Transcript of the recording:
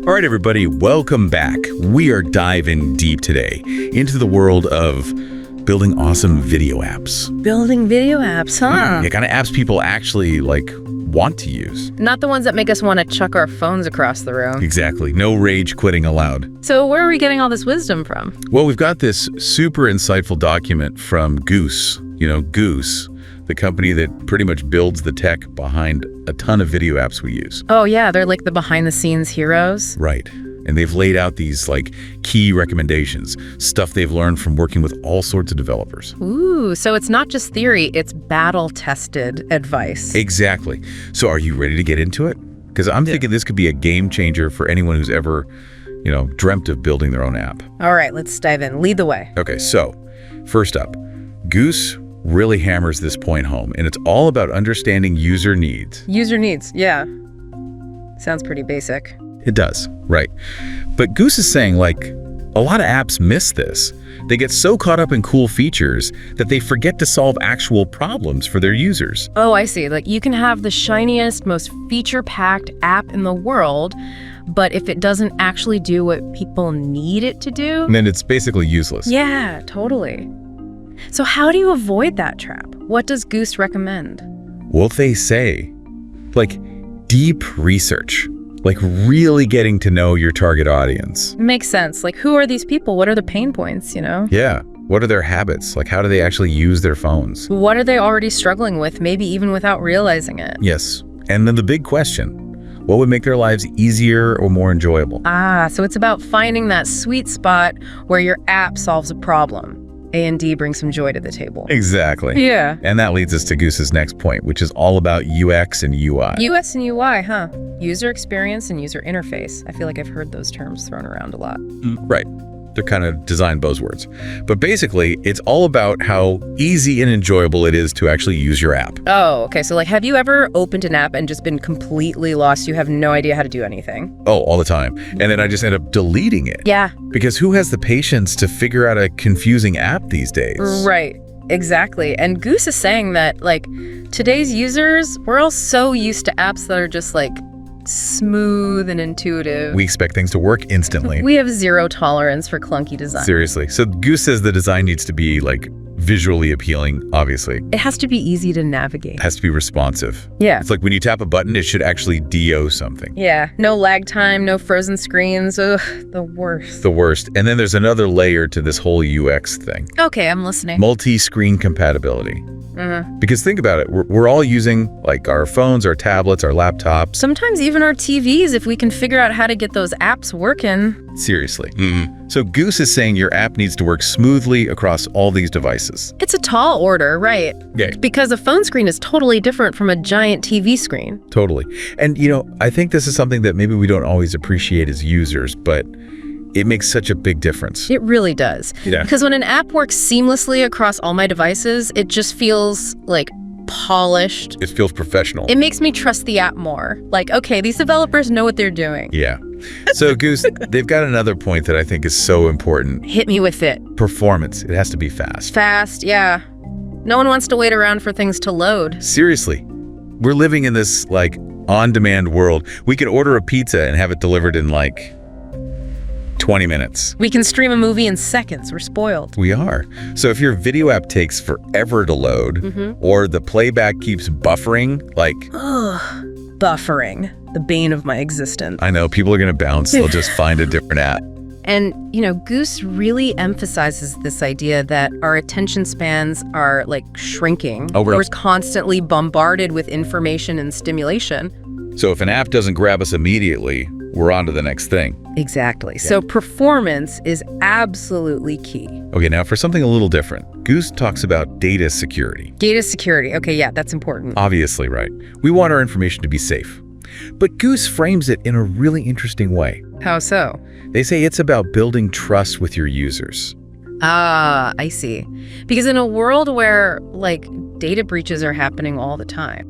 All right, everybody, welcome back. We are diving deep today into the world of building awesome video apps. Building video apps, huh? Yeah, kind of apps people actually, want to use. Not the ones that make us want to chuck our phones across the room. Exactly. No rage quitting allowed. So where are we getting all this wisdom from? Well, we've got this super insightful document from Goose. Goose, the company that pretty much builds the tech behind a ton of video apps we use. Oh, yeah, they're like the behind-the-scenes heroes. Right. And they've laid out these, key recommendations, stuff they've learned from working with all sorts of developers. Ooh, so it's not just theory, it's battle-tested advice. Exactly. So are you ready to get into it? Because I'm thinking this could be a game changer for anyone who's ever, dreamt of building their own app. All right, let's dive in. Lead the way. Okay, so first up, Goose really hammers this point home, and it's all about understanding user needs. User needs, yeah. Sounds pretty basic. It does, right. But Goose is saying, a lot of apps miss this. They get so caught up in cool features that they forget to solve actual problems for their users. Oh, I see. You can have the shiniest, most feature-packed app in the world, but if it doesn't actually do what people need it to do... then it's basically useless. Yeah, totally. So how do you avoid that trap? What does Goose recommend? Well, they say, deep research. Really getting to know your target audience. Makes sense. Who are these people? What are the pain points, Yeah. What are their habits? How do they actually use their phones? What are they already struggling with, maybe even without realizing it? Yes. And then the big question, what would make their lives easier or more enjoyable? So it's about finding that sweet spot where your app solves a problem. A&D brings some joy to the table. Exactly. Yeah. And that leads us to Goose's next point, which is all about UX and UI. UX and UI, huh? User experience and user interface. I feel like I've heard those terms thrown around a lot. Right. They're kind of design buzzwords. But basically, it's all about how easy and enjoyable it is to actually use your app. Oh, okay. So have you ever opened an app and just been completely lost? You have no idea how to do anything? Oh, all the time. And then I just end up deleting it. Yeah. Because who has the patience to figure out a confusing app these days? Right. Exactly. And Goose is saying that, today's users, we're all so used to apps that are just, smooth and intuitive. We expect things to work instantly. We have zero tolerance for clunky design. Seriously. So Goose says the design needs to be, visually appealing, obviously. It has to be easy to navigate. It has to be responsive. Yeah. It's when you tap a button, it should actually DO something. Yeah. No lag time, no frozen screens. Ugh, the worst. The worst. And then there's another layer to this whole UX thing. Okay, I'm listening. Multi-screen compatibility. Because think about it, we're all using our phones, our tablets, our laptops. Sometimes even our TVs, if we can figure out how to get those apps working. Seriously. So Goose is saying your app needs to work smoothly across all these devices. It's a tall order, right? Yeah. Because a phone screen is totally different from a giant TV screen. Totally. And I think this is something that maybe we don't always appreciate as users, but it makes such a big difference. It really does. Yeah. Because when an app works seamlessly across all my devices, it just feels polished. It feels professional. It makes me trust the app more. Okay, these developers know what they're doing. Yeah. So Goose, they've got another point that I think is so important. Hit me with it. Performance. It has to be fast. Fast, yeah. No one wants to wait around for things to load. Seriously. We're living in this on-demand world. We could order a pizza and have it delivered in 20 minutes. We can stream a movie in seconds. We're spoiled. We are. So if your video app takes forever to load, or the playback keeps buffering, Ugh, buffering. The bane of my existence. I know, people are going to bounce. They'll just find a different app. And, Goose really emphasizes this idea that our attention spans are, shrinking. Oh, really? We're constantly bombarded with information and stimulation. So if an app doesn't grab us immediately, we're on to the next thing. Exactly. Yeah. So performance is absolutely key. Okay, now for something a little different, Goose talks about data security. Data security. Okay, yeah, that's important. Obviously, right. We want our information to be safe. But Goose frames it in a really interesting way. How so? They say it's about building trust with your users. Ah, I see. Because in a world where, data breaches are happening all the time,